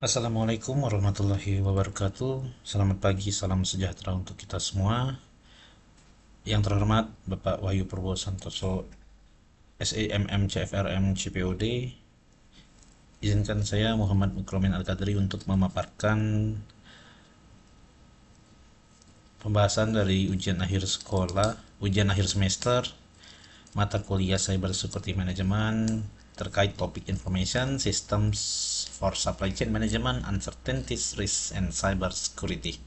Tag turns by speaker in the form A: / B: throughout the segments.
A: Assalamualaikum warahmatullahi wabarakatuh. Selamat pagi, salam sejahtera untuk kita semua. Yang terhormat Bapak Wahyu Purwo Santoso, SEMM CFRM CPOD. Izinkan saya Muhammad Mukromin Al-Qadri untuk memaparkan pembahasan dari ujian akhir semester, mata kuliah Cyber Security Management terkait topik Information Systems for Supply Chain Management, Uncertainties, Risk, and Cyber Security.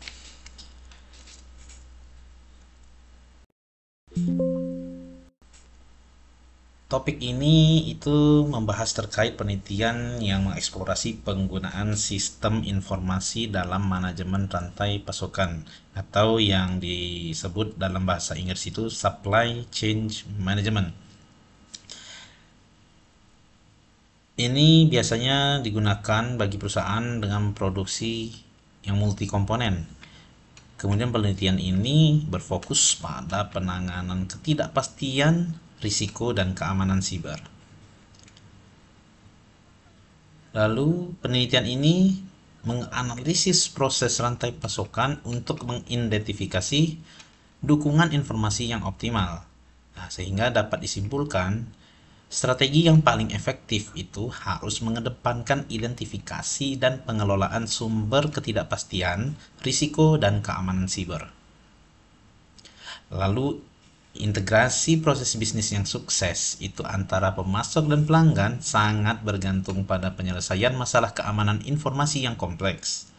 A: Topik ini itu membahas terkait penelitian yang mengeksplorasi penggunaan sistem informasi dalam manajemen rantai pasokan atau yang disebut dalam bahasa Inggris itu supply chain management. Ini biasanya digunakan bagi perusahaan dengan produksi yang multi komponen. Kemudian penelitian ini berfokus pada penanganan ketidakpastian, risiko, dan keamanan siber. Lalu penelitian ini menganalisis proses rantai pasokan untuk mengidentifikasi dukungan informasi yang optimal. Nah, sehingga dapat disimpulkan strategi yang paling efektif itu harus mengedepankan identifikasi dan pengelolaan sumber ketidakpastian, risiko, dan keamanan siber. Lalu integrasi proses bisnis yang sukses itu antara pemasok dan pelanggan sangat bergantung pada penyelesaian masalah keamanan informasi yang kompleks.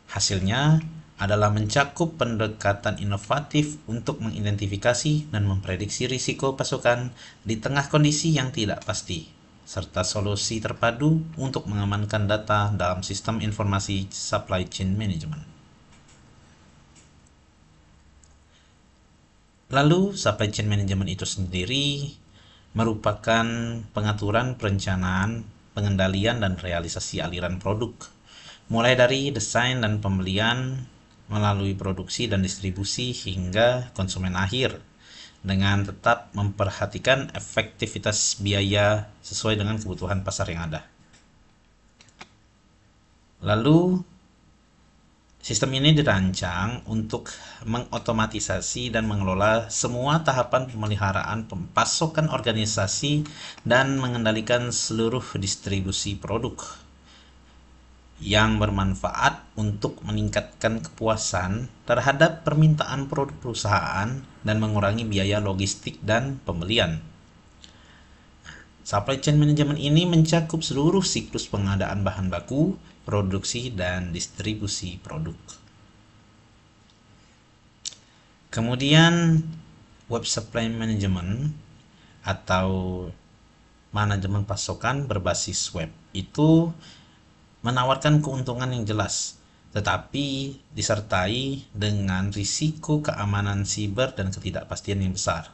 A: Hasilnya adalah mencakup pendekatan inovatif untuk mengidentifikasi dan memprediksi risiko pasokan di tengah kondisi yang tidak pasti, serta solusi terpadu untuk mengamankan data dalam sistem informasi supply chain management. Lalu, supply chain management itu sendiri merupakan pengaturan perencanaan, pengendalian, dan realisasi aliran produk, mulai dari desain dan pembelian, melalui produksi dan distribusi hingga konsumen akhir, dengan tetap memperhatikan efektivitas biaya sesuai dengan kebutuhan pasar yang ada. Lalu, sistem ini dirancang untuk mengotomatisasi dan mengelola semua tahapan pemeliharaan pasokan organisasi dan mengendalikan seluruh distribusi produk, yang bermanfaat untuk meningkatkan kepuasan terhadap permintaan produk perusahaan dan mengurangi biaya logistik dan pembelian. Supply chain management ini mencakup seluruh siklus pengadaan bahan baku, produksi, dan distribusi produk. Kemudian, web supply management atau manajemen pasokan berbasis web itu menawarkan keuntungan yang jelas, tetapi disertai dengan risiko keamanan siber dan ketidakpastian yang besar.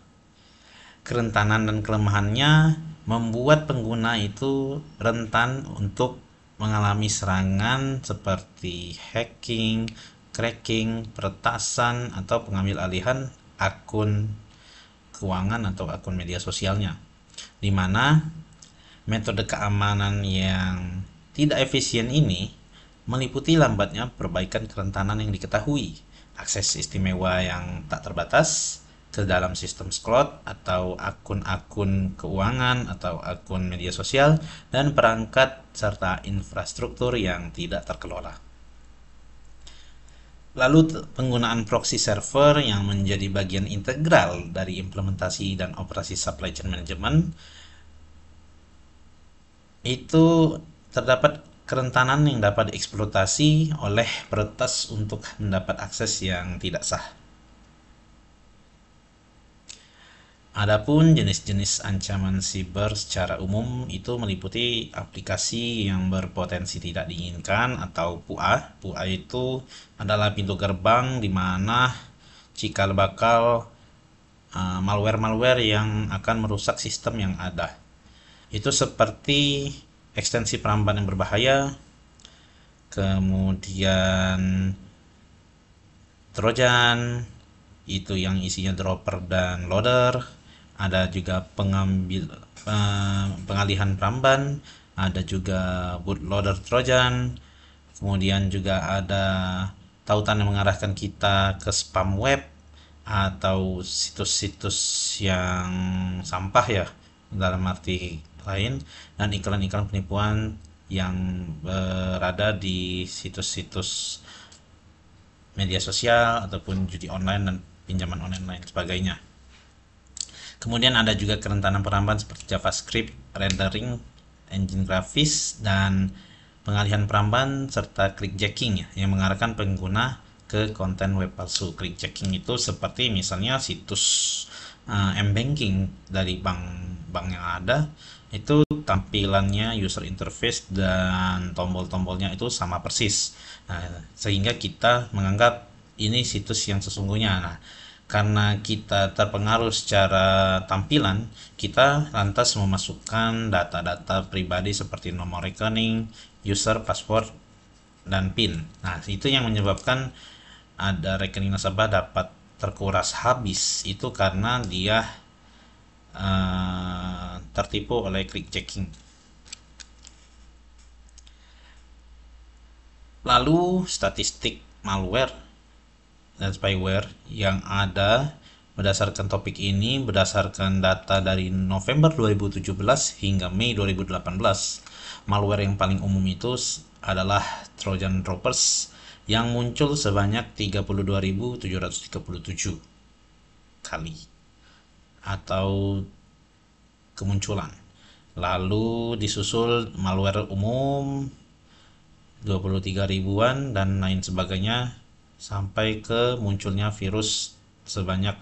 A: Kerentanan dan kelemahannya membuat pengguna itu rentan untuk mengalami serangan seperti hacking, cracking, peretasan, atau pengambil alihan akun keuangan atau akun media sosialnya, di mana metode keamanan yang tidak efisien ini meliputi lambatnya perbaikan kerentanan yang diketahui, akses istimewa yang tak terbatas ke dalam sistem cloud atau akun-akun keuangan atau akun media sosial, dan perangkat serta infrastruktur yang tidak terkelola. Lalu penggunaan proxy server yang menjadi bagian integral dari implementasi dan operasi supply chain management itu terdapat kerentanan yang dapat dieksploitasi oleh peretas untuk mendapat akses yang tidak sah. Adapun jenis-jenis ancaman siber secara umum itu meliputi aplikasi yang berpotensi tidak diinginkan atau PUA. PUA itu adalah pintu gerbang di mana cikal bakal malware-malware yang akan merusak sistem yang ada. Itu seperti ekstensi perambahan yang berbahaya, kemudian Trojan, itu yang isinya dropper dan loader, ada juga pengalihan peramban, ada juga bootloader Trojan, kemudian juga ada tautan yang mengarahkan kita ke spam web atau situs-situs yang sampah ya dalam arti lain, dan iklan-iklan penipuan yang berada di situs-situs media sosial ataupun judi online dan pinjaman online lain sebagainya. Kemudian ada juga kerentanan perambahan seperti JavaScript, rendering, engine grafis, dan pengalihan perambahan serta clickjacking ya, yang mengarahkan pengguna ke konten web palsu. Clickjacking itu seperti misalnya situs m-banking dari bank yang ada, itu tampilannya user interface dan tombol-tombolnya itu sama persis. Nah, sehingga kita menganggap ini situs yang sesungguhnya. Nah, karena kita terpengaruh secara tampilan, kita lantas memasukkan data-data pribadi seperti nomor rekening, user, password, dan PIN. Nah, itu yang menyebabkan ada rekening nasabah dapat terkuras habis. Itu karena dia tertipu oleh clickjacking. Lalu statistik malware dan spyware yang ada berdasarkan topik ini berdasarkan data dari November 2017 hingga Mei 2018. Malware yang paling umum itu adalah Trojan Droppers yang muncul sebanyak 32.737 kali atau kemunculan. Lalu disusul malware umum 23 ribuan dan lain sebagainya sampai ke munculnya virus sebanyak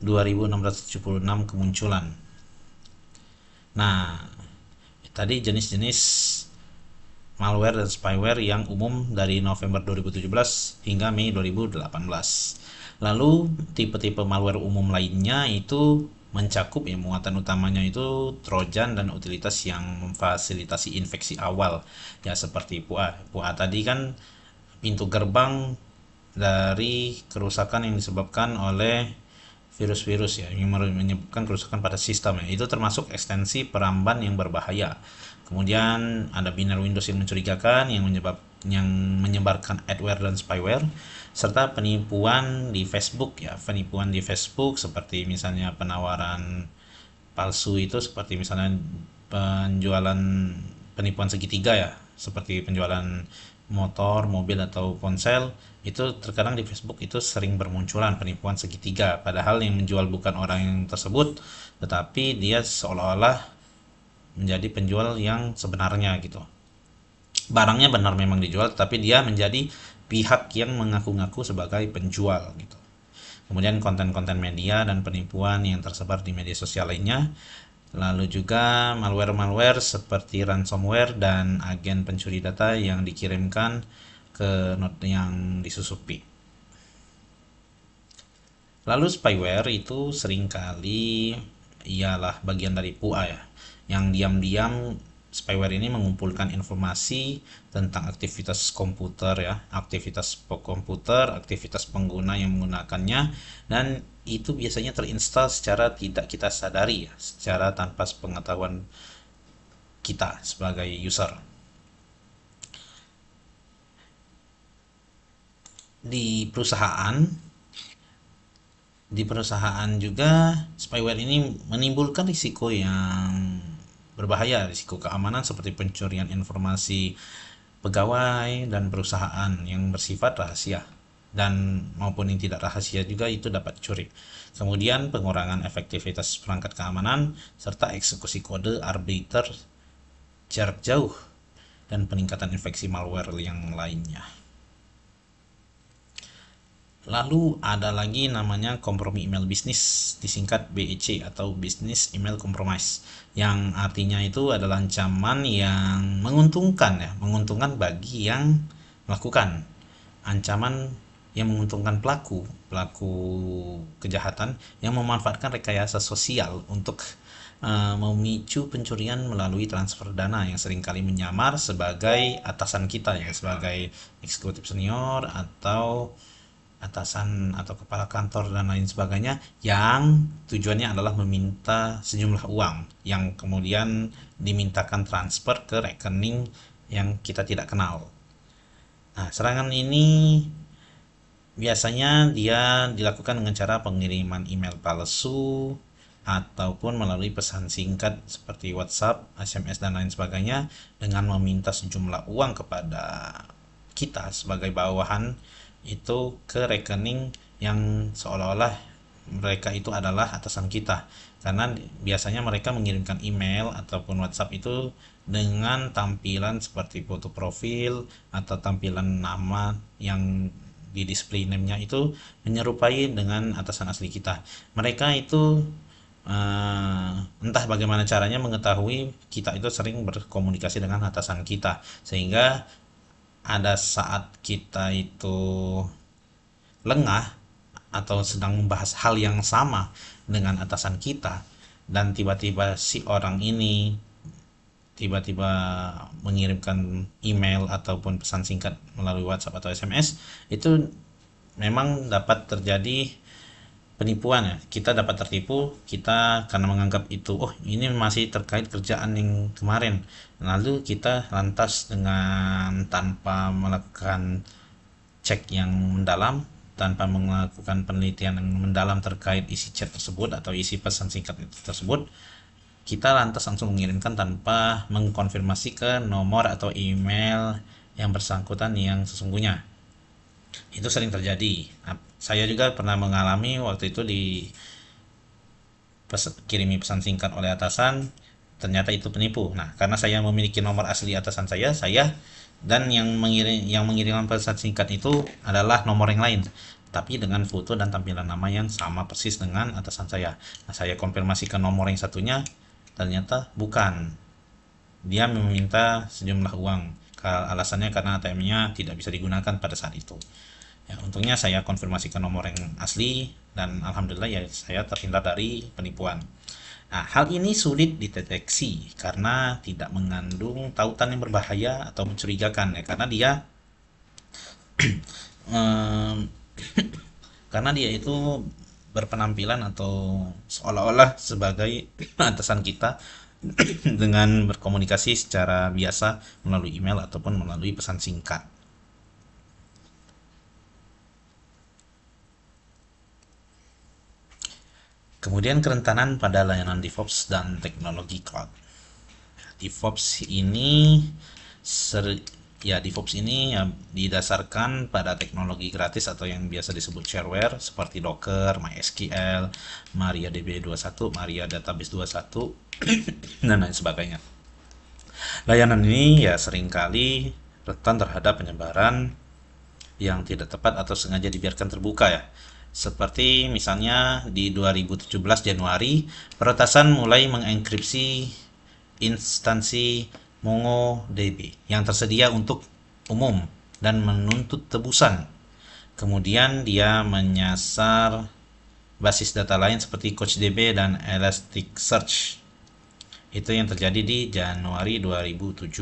A: 2.676 kemunculan. Nah, tadi jenis-jenis malware dan spyware yang umum dari November 2017 hingga Mei 2018. Lalu tipe-tipe malware umum lainnya itu mencakup ya, muatan utamanya itu trojan dan utilitas yang memfasilitasi infeksi awal ya, seperti PUA. PUA tadi kan pintu gerbang dari kerusakan yang disebabkan oleh virus-virus ya, yang menyebabkan kerusakan pada sistem ya. Itu termasuk ekstensi peramban yang berbahaya. Kemudian ada binary Windows yang mencurigakan yang menyebarkan adware dan spyware, serta penipuan di Facebook ya. Penipuan di Facebook seperti misalnya penawaran palsu itu, seperti misalnya penipuan segitiga ya, seperti penjualan motor, mobil, atau ponsel. Itu terkadang di Facebook itu sering bermunculan penipuan segitiga, padahal yang menjual bukan orang yang tersebut, tetapi dia seolah-olah menjadi penjual yang sebenarnya gitu. Barangnya benar memang dijual, tapi dia menjadi pihak yang mengaku-ngaku sebagai penjual gitu. Kemudian konten-konten media dan penipuan yang tersebar di media sosial lainnya. Lalu juga malware-malware seperti ransomware dan agen pencuri data yang dikirimkan ke node yang disusupi. Lalu spyware itu seringkali ialah bagian dari PUA ya, yang diam-diam spyware ini mengumpulkan informasi tentang aktivitas komputer ya, aktivitas komputer, aktivitas pengguna yang menggunakannya, dan itu biasanya terinstall secara tidak kita sadari ya, secara tanpa pengetahuan kita sebagai user. Di perusahaan juga spyware ini menimbulkan risiko yang berbahaya, risiko keamanan seperti pencurian informasi pegawai dan perusahaan yang bersifat rahasia, dan maupun yang tidak rahasia juga itu dapat dicuri. Kemudian pengurangan efektivitas perangkat keamanan serta eksekusi kode arbiter jarak jauh dan peningkatan infeksi malware yang lainnya. Lalu ada lagi namanya kompromi email bisnis, disingkat BEC atau Business Email Compromise, yang artinya itu adalah ancaman yang menguntungkan bagi yang melakukan. Ancaman yang menguntungkan pelaku kejahatan yang memanfaatkan rekayasa sosial untuk memicu pencurian melalui transfer dana yang seringkali menyamar sebagai atasan kita ya, sebagai eksekutif senior atau atasan atau kepala kantor dan lain sebagainya yang tujuannya adalah meminta sejumlah uang yang kemudian dimintakan transfer ke rekening yang kita tidak kenal. Nah, serangan ini biasanya dia dilakukan dengan cara pengiriman email palsu ataupun melalui pesan singkat seperti WhatsApp, SMS, dan lain sebagainya dengan meminta sejumlah uang kepada kita sebagai bawahan itu ke rekening yang seolah-olah mereka itu adalah atasan kita, karena biasanya mereka mengirimkan email ataupun WhatsApp itu dengan tampilan seperti foto profil atau tampilan nama yang di display name-nya itu menyerupai dengan atasan asli kita. Mereka itu entah bagaimana caranya mengetahui kita itu sering berkomunikasi dengan atasan kita, sehingga ada saat kita itu lengah atau sedang membahas hal yang sama dengan atasan kita dan tiba-tiba si orang ini tiba-tiba mengirimkan email ataupun pesan singkat melalui WhatsApp atau SMS, itu memang dapat terjadi penipuan ya. Kita dapat tertipu, kita karena menganggap itu ini masih terkait kerjaan yang kemarin, lalu kita lantas dengan tanpa melakukan cek yang mendalam, tanpa melakukan penelitian yang mendalam terkait isi chat tersebut atau isi pesan singkat itu tersebut, kita lantas langsung mengirimkan tanpa mengkonfirmasi ke nomor atau email yang bersangkutan yang sesungguhnya. Itu sering terjadi. Nah, saya juga pernah mengalami waktu itu kirimi pesan singkat oleh atasan, ternyata itu penipu. Nah, karena saya memiliki nomor asli atasan saya dan yang mengirimkan pesan singkat itu adalah nomor yang lain, tapi dengan foto dan tampilan nama yang sama persis dengan atasan saya. Nah, saya konfirmasi ke nomor yang satunya, ternyata bukan. Dia meminta sejumlah uang. Alasannya karena ATM-nya tidak bisa digunakan pada saat itu. Ya, untungnya saya konfirmasi ke nomor yang asli dan alhamdulillah ya saya terhindar dari penipuan. Nah, hal ini sulit dideteksi karena tidak mengandung tautan yang berbahaya atau mencurigakan ya, karena dia karena dia itu berpenampilan atau seolah-olah sebagai atasan kita dengan berkomunikasi secara biasa melalui email ataupun melalui pesan singkat. Kemudian kerentanan pada layanan DevOps dan teknologi cloud. DevOps ini DevOps ini didasarkan pada teknologi gratis atau yang biasa disebut shareware seperti Docker, MySQL, MariaDB 21, Maria Database 21 dan lain sebagainya. Layanan ini seringkali rentan terhadap penyebaran yang tidak tepat atau sengaja dibiarkan terbuka ya. Seperti misalnya di 2017 Januari, peretasan mulai mengenkripsi instansi MongoDB yang tersedia untuk umum dan menuntut tebusan. Kemudian dia menyasar basis data lain seperti CouchDB dan Elasticsearch. Itu yang terjadi di Januari 2017.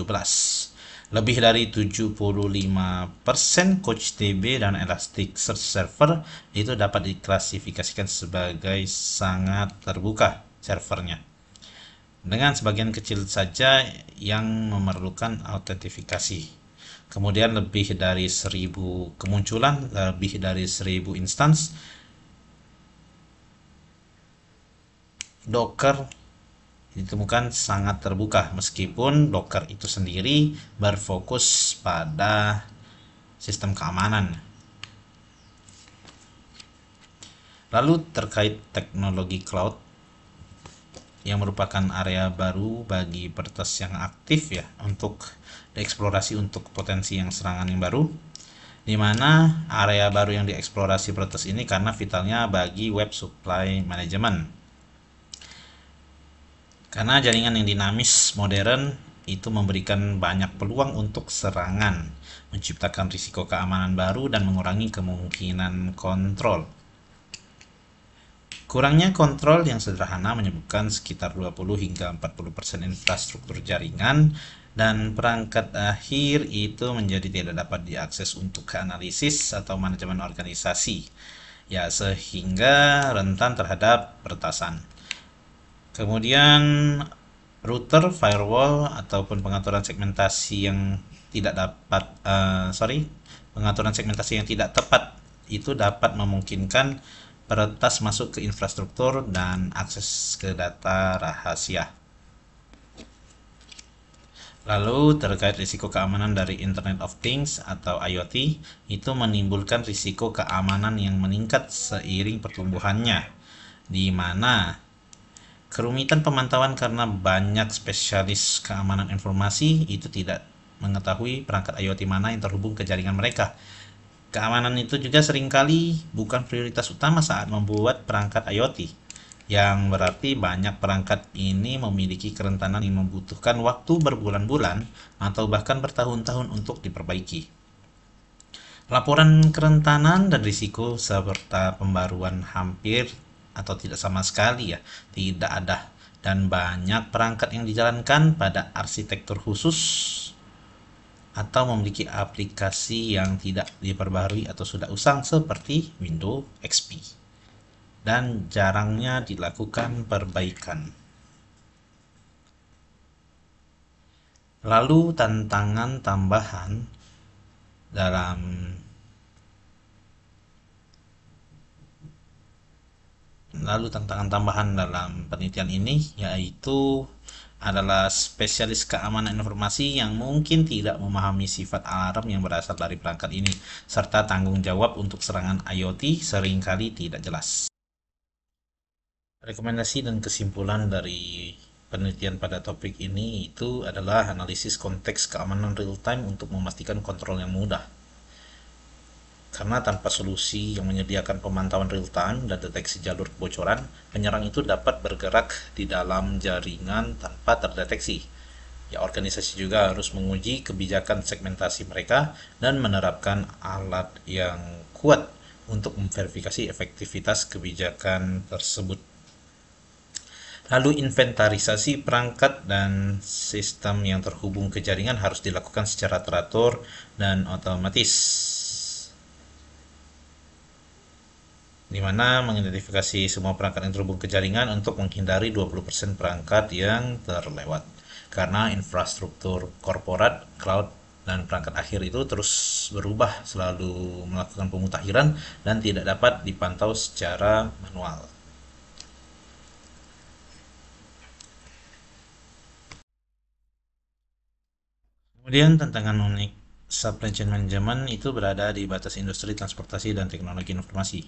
A: Lebih dari 75% CouchDB dan Elasticsearch server itu dapat diklasifikasikan sebagai sangat terbuka servernya, dengan sebagian kecil saja yang memerlukan autentifikasi. Kemudian lebih dari 1000 kemunculan, lebih dari 1000 instance Docker ditemukan sangat terbuka, meskipun Docker itu sendiri berfokus pada sistem keamanan. Lalu terkait teknologi cloud yang merupakan area baru bagi peretas yang aktif untuk dieksplorasi untuk potensi yang serangan yang baru, di mana area baru yang dieksplorasi peretas ini karena vitalnya bagi web supply management. Karena jaringan yang dinamis modern itu memberikan banyak peluang untuk serangan, menciptakan risiko keamanan baru dan mengurangi kemungkinan kontrol. Kurangnya kontrol yang sederhana menyebabkan sekitar 20 hingga 40% infrastruktur jaringan dan perangkat akhir itu menjadi tidak dapat diakses untuk analisis atau manajemen organisasi, ya, sehingga rentan terhadap peretasan. Kemudian router, firewall, ataupun pengaturan segmentasi yang tidak dapat, pengaturan segmentasi yang tidak tepat itu dapat memungkinkan peretas masuk ke infrastruktur dan akses ke data rahasia. Lalu terkait risiko keamanan dari Internet of Things atau IoT, itu menimbulkan risiko keamanan yang meningkat seiring pertumbuhannya, di mana kerumitan pemantauan karena banyak spesialis keamanan informasi itu tidak mengetahui perangkat IoT mana yang terhubung ke jaringan mereka. Keamanan itu juga seringkali bukan prioritas utama saat membuat perangkat IoT, yang berarti banyak perangkat ini memiliki kerentanan yang membutuhkan waktu berbulan-bulan atau bahkan bertahun-tahun untuk diperbaiki. Laporan kerentanan dan risiko serta pembaruan hampir atau tidak sama sekali ya tidak ada, dan banyak perangkat yang dijalankan pada arsitektur khusus atau memiliki aplikasi yang tidak diperbarui atau sudah usang seperti Windows XP, dan jarangnya dilakukan perbaikan. Lalu tantangan tambahan dalam penelitian ini yaitu adalah spesialis keamanan informasi yang mungkin tidak memahami sifat alarm yang berasal dari perangkat ini, serta tanggung jawab untuk serangan IoT seringkali tidak jelas. Rekomendasi dan kesimpulan dari penelitian pada topik ini itu adalah analisis konteks keamanan real time untuk memastikan kontrol yang mudah. Karena tanpa solusi yang menyediakan pemantauan real time dan deteksi jalur kebocoran, penyerang itu dapat bergerak di dalam jaringan tanpa terdeteksi. Ya, organisasi juga harus menguji kebijakan segmentasi mereka dan menerapkan alat yang kuat untuk memverifikasi efektivitas kebijakan tersebut. Lalu inventarisasi perangkat dan sistem yang terhubung ke jaringan harus dilakukan secara teratur dan otomatis, di mana mengidentifikasi semua perangkat yang terhubung ke jaringan untuk menghindari 20% perangkat yang terlewat. Karena infrastruktur korporat, cloud, dan perangkat akhir itu terus berubah, selalu melakukan pemutakhiran dan tidak dapat dipantau secara manual. Kemudian tantangan unik supply chain management itu berada di batas industri transportasi dan teknologi informasi,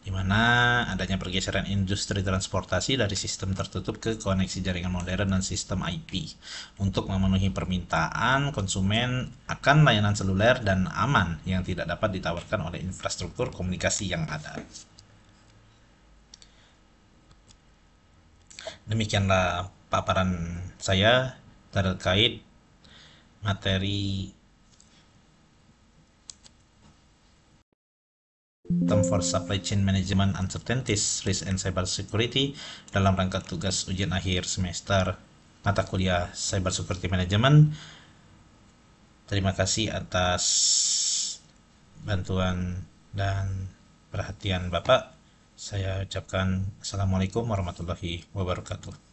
A: di mana adanya pergeseran industri transportasi dari sistem tertutup ke koneksi jaringan modern dan sistem IP untuk memenuhi permintaan konsumen akan layanan seluler dan aman yang tidak dapat ditawarkan oleh infrastruktur komunikasi yang ada. Demikianlah paparan saya terkait materi Term for Supply Chain Management Uncertainties, Risk and Cyber Security dalam rangka tugas ujian akhir semester mata kuliah Cyber Security Management. Terima kasih atas bantuan dan perhatian Bapak. Saya ucapkan Assalamualaikum warahmatullahi wabarakatuh.